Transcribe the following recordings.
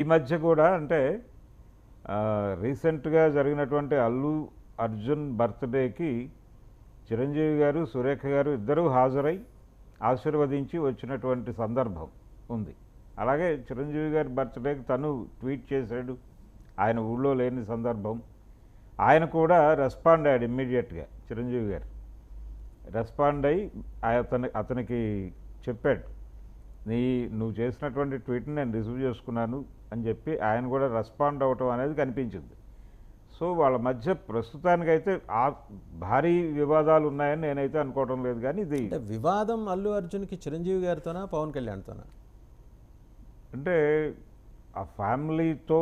ఈ మధ్య కూడా అంటే రీసెంట్గా జరిగినటువంటి అల్లు అర్జున్ బర్త్డేకి చిరంజీవి గారు సురేఖ గారు ఇద్దరూ హాజరై ఆశీర్వదించి వచ్చినటువంటి సందర్భం ఉంది. అలాగే చిరంజీవి గారి బర్త్డేకి తను ట్వీట్ చేశాడు, ఆయన ఊళ్ళో లేని సందర్భం. ఆయన కూడా రెస్పాండ్ అయ్యాడు ఇమ్మీడియట్గా. చిరంజీవి గారు రెస్పాండ్ అయ్యి అతనికి చెప్పాడు, నువ్వు చేసినటువంటి ట్వీట్ని నేను రిసీవ్ చేసుకున్నాను అని చెప్పి ఆయన కూడా రెస్పాండ్ అవ్వటం అనేది కనిపించింది. సో వాళ్ళ మధ్య ప్రస్తుతానికైతే భారీ వివాదాలు ఉన్నాయని నేనైతే అనుకోవడం లేదు. కానీ ఇది వివాదం అల్లు అర్జున్కి చిరంజీవి గారితోనా పవన్ కళ్యాణ్తోనా? అంటే ఆ ఫ్యామిలీతో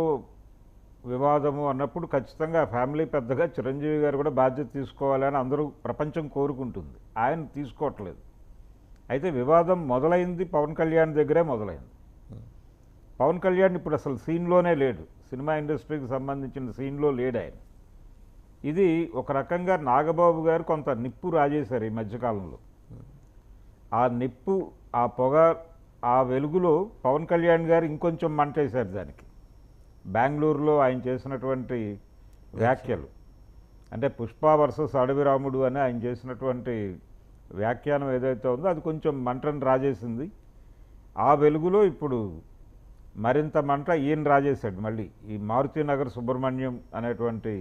వివాదము అన్నప్పుడు ఖచ్చితంగా ఆ ఫ్యామిలీ పెద్దగా చిరంజీవి గారు కూడా బాధ్యత తీసుకోవాలని అందరూ ప్రపంచం కోరుకుంటుంది. ఆయన తీసుకోవట్లేదు. అయితే వివాదం మొదలైంది పవన్ కళ్యాణ్ దగ్గరే మొదలైంది. పవన్ కళ్యాణ్ ఇప్పుడు అసలు సీన్లోనే లేడు, సినిమా ఇండస్ట్రీకి సంబంధించిన సీన్లో లేడు ఆయన. ఇది ఒక రకంగా నాగబాబు గారు కొంత నిప్పు రాజేశారు ఈ మధ్యకాలంలో. ఆ నిప్పు, ఆ పొగ, ఆ వెలుగులో పవన్ కళ్యాణ్ గారు ఇంకొంచెం మంటేశారు దానికి. బెంగళూరులో ఆయన చేసినటువంటి వ్యాఖ్యలు, అంటే పుష్ప వర్సెస్ అడవి రాముడు అని ఆయన చేసినటువంటి వ్యాఖ్యానం ఏదైతే ఉందో అది కొంచెం మంటను రాజేసింది. ఆ వెలుగులో ఇప్పుడు మరింత మంట ఈయన రాజేశాడు. మళ్ళీ ఈ మారుతినగర్ సుబ్రహ్మణ్యం అనేటువంటి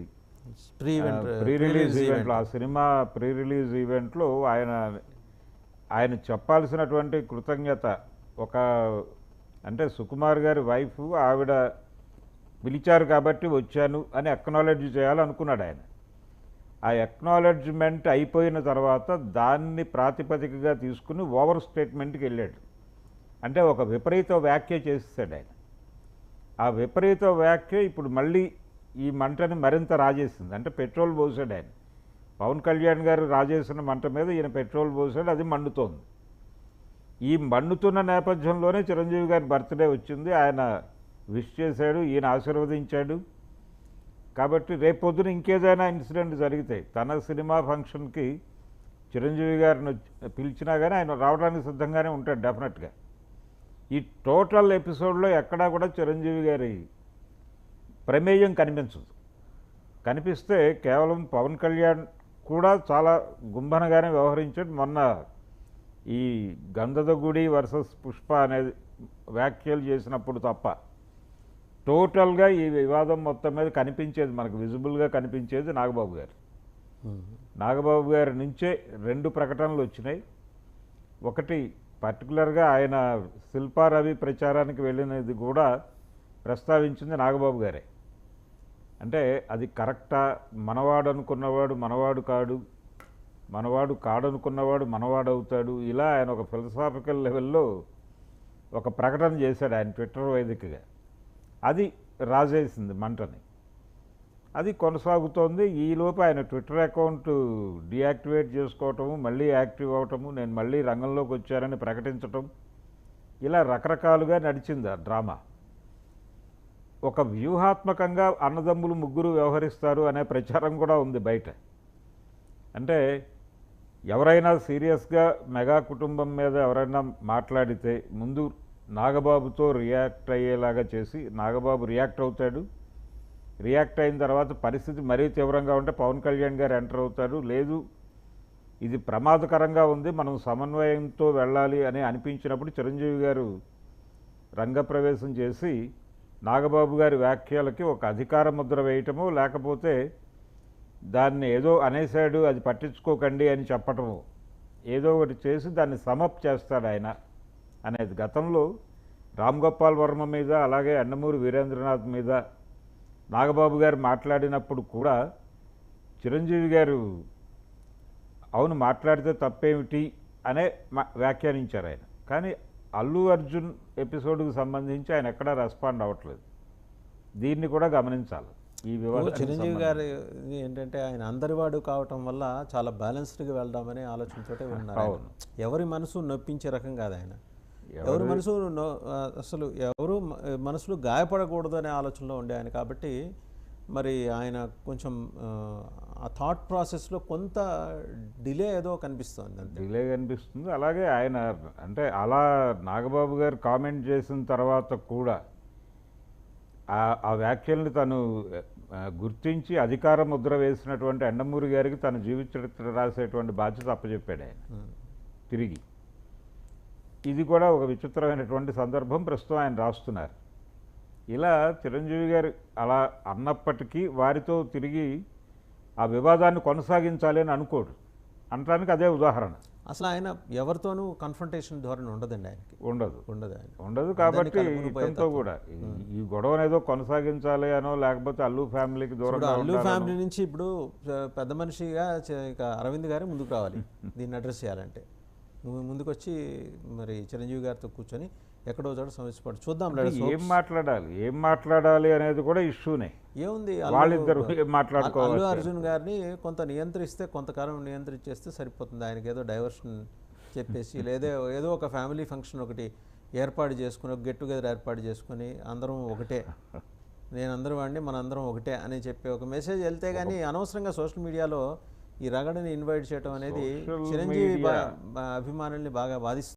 ప్రీ రిలీజ్ ఈవెంట్లో, ఆ సినిమా ప్రీ రిలీజ్ ఈవెంట్లో ఆయన చెప్పాల్సినటువంటి కృతజ్ఞత, ఒక అంటే సుకుమార్ గారి వైఫ్, ఆవిడ పిలిచారు కాబట్టి వచ్చాను అని అక్నాలెడ్జ్ చేయాలనుకున్నాడు ఆయన. ఆ అక్నాలెడ్జ్మెంట్ అయిపోయిన తర్వాత దాన్ని ప్రాతిపదికగా తీసుకుని ఓవర్ స్టేట్మెంట్కి వెళ్ళాడు. అంటే ఒక విపరీత వ్యాఖ్య చేసేసాడు ఆయన. ఆ విపరీత వ్యాఖ్య ఇప్పుడు మళ్ళీ ఈ మంటని మరింత రాజేసింది. అంటే పెట్రోల్ పోసాడు ఆయన. పవన్ కళ్యాణ్ గారు రాజేసిన మంట మీద ఈయన పెట్రోల్ పోసాడు, అది మండుతోంది. ఈ మండుతున్న నేపథ్యంలోనే చిరంజీవి గారి బర్త్డే వచ్చింది. ఆయన విష్ చేశాడు, ఈయన ఆశీర్వదించాడు. కాబట్టి రేపొద్దున ఇంకేదైనా ఇన్సిడెంట్ జరిగితే తన సినిమా ఫంక్షన్కి చిరంజీవి గారిని పిలిచినా కానీ ఆయన రావడానికి సిద్ధంగానే ఉంటాడు డెఫినెట్గా. ఈ టోటల్ ఎపిసోడ్లో ఎక్కడా కూడా చిరంజీవి గారి ప్రమేయం కనిపించదు. కనిపిస్తే కేవలం పవన్ కళ్యాణ్ కూడా చాలా గుంభనగానే వ్యవహరించాడు. మొన్న ఈ గంధదగుడి వర్సెస్ పుష్ప అనేది వ్యాఖ్యలు చేసినప్పుడు తప్ప టోటల్గా ఈ వివాదం మొత్తం మీద కనిపించేది, మనకు విజిబుల్గా కనిపించేది నాగబాబు గారు. నాగబాబు గారి నుంచే 2 ప్రకటనలు వచ్చినాయి. ఒకటి పర్టికులర్గా ఆయన శిల్పా రవి ప్రచారానికి వెళ్ళినది కూడా ప్రస్తావించింది నాగబాబు గారే. అంటే అది కరెక్టా, మనవాడు అనుకున్నవాడు మనవాడు కాడు, మనవాడు కాడనుకున్నవాడు మనవాడవుతాడు, ఇలా ఆయన ఒక ఫిలసాఫికల్ లెవెల్లో ఒక ప్రకటన చేశాడు ఆయన ట్విట్టర్ వేదికగా. అది రాజేసింది మంటని. అది కొనసాగుతోంది. ఈలోపు ఆయన ట్విట్టర్ అకౌంట్ డీయాక్టివేట్ చేసుకోవటము, మళ్ళీ యాక్టివ్ అవటము, నేను మళ్ళీ రంగంలోకి వచ్చానని ప్రకటించటం, ఇలా రకరకాలుగా నడిచింది ఆ డ్రామా. ఒక వ్యూహాత్మకంగా అన్నదమ్ములు ముగ్గురు వ్యవహరిస్తారు అనే ప్రచారం కూడా ఉంది బయట. అంటే ఎవరైనా సీరియస్గా మెగా కుటుంబం మీద ఎవరైనా మాట్లాడితే ముందు నాగబాబుతో రియాక్ట్ అయ్యేలాగా చేసి నాగబాబు రియాక్ట్ అవుతాడు. రియాక్ట్ అయిన తర్వాత పరిస్థితి మరీ తీవ్రంగా ఉంటే పవన్ కళ్యాణ్ గారు ఎంటర్ అవుతారు. లేదు ఇది ప్రమాదకరంగా ఉంది, మనం సమన్వయంతో వెళ్ళాలి అని అనిపించినప్పుడు చిరంజీవి గారు రంగప్రవేశం చేసి నాగబాబు గారి వ్యాఖ్యలకి ఒక అధికార ముద్ర వేయటము, లేకపోతే దాన్ని ఏదో అనేసాడు అది పట్టించుకోకండి అని చెప్పటము, ఏదో ఒకటి చేసి దాన్ని సమప్ చేస్తాడు ఆయన అనేది. గతంలో రామ్ గోపాల్ వర్మ మీద, అలాగే అన్నమూరి వీరేంద్రనాథ్ మీద నాగబాబు గారు మాట్లాడినప్పుడు కూడా చిరంజీవి గారు అవును మాట్లాడితే తప్పేమిటి అనే వ్యాఖ్యానించారు ఆయన. కానీ అల్లు అర్జున్ ఎపిసోడ్కి సంబంధించి ఆయన ఎక్కడా రెస్పాండ్ అవ్వట్లేదు. దీన్ని కూడా గమనించాలి. ఈ వివాదం చిరంజీవి గారు ఏంటంటే ఆయన అందరివాడు కావటం వల్ల చాలా బ్యాలెన్స్డ్గా వెళ్దామనే ఆలోచనతోటే ఉన్నారు. ఎవరి మనసు నొప్పించే రకం కాదు ఆయన. ఎవరి మనసు అసలు ఎవరు మనసులు గాయపడకూడదు అనే ఆలోచనలో ఉండే ఆయన. కాబట్టి మరి ఆయన కొంచెం ఆ థాట్ ప్రాసెస్లో కొంత డిలే ఏదో కనిపిస్తుంది, డిలే కనిపిస్తుంది. అలాగే ఆయన అంటే అలా నాగబాబు గారు కామెంట్ చేసిన తర్వాత కూడా ఆ వ్యాఖ్యల్ని తను గుర్తించి అధికార ముద్ర వేసినటువంటి ఎండమూరి గారికి తన జీవిత చరిత్ర రాసేటువంటి బాధ్యత అప్పచెప్పాడు ఆయన తిరిగి. ఇది కూడా ఒక విచిత్రమైనటువంటి సందర్భం. ప్రస్తుతం ఆయన రాస్తున్నారు. ఇలా చిరంజీవి గారు అలా అన్నప్పటికీ వారితో తిరిగి ఆ వివాదాన్ని కొనసాగించాలి అని అనుకోడు. అనటానికి అదే ఉదాహరణ. అసలు ఆయన ఎవరితోనూ కన్ఫ్రంటేషన్ ధోరణి ఉండదండి ఆయనకి. ఉండదు ఆయన ఉండదు కాబట్టి ఇతనితో కూడా ఈ గొడవను ఏదో కొనసాగించాలి అనో లేకపోతే అల్లు ఫ్యామిలీకి ఇప్పుడు దూరంగా అల్లు ఫ్యామిలీ నుంచి ఇప్పుడు పెద్ద మనిషిగా ఇక అరవింద్ గారే ముందుకు రావాలి దీన్ని అడ్రస్ చేయాలంటే. ముందుకు వచ్చి మరి చిరంజీవి గారితో కూర్చొని ఎక్కడో చోట సమస్యపడు చూద్దాం. ఏం మాట్లాడాలి అనేది కూడా ఇష్యూనే. ఏముంది, వాళ్ళిద్దరు మాట్లాడుకోవాలి. అల్లు అర్జున్ గారిని కొంత నియంత్రిస్తే, కొంతకాలం నియంత్రించేస్తే సరిపోతుంది. ఆయనకి ఏదో డైవర్షన్ చెప్పేసి లేదా ఏదో ఒక ఫ్యామిలీ ఫంక్షన్ ఒకటి ఏర్పాటు చేసుకుని, ఒక గెట్ టుగెదర్ ఏర్పాటు చేసుకుని అందరం ఒకటే, నేను అందరూ వాడిని మనందరం ఒకటే అని చెప్పి ఒక మెసేజ్ వెళ్తే కానీ అనవసరంగా సోషల్ మీడియాలో ఈ రగడని ఇన్వైట్ చేయడం అనేది చిరంజీవి అభిమానుల్ని బాగా బాధిస్తుంది.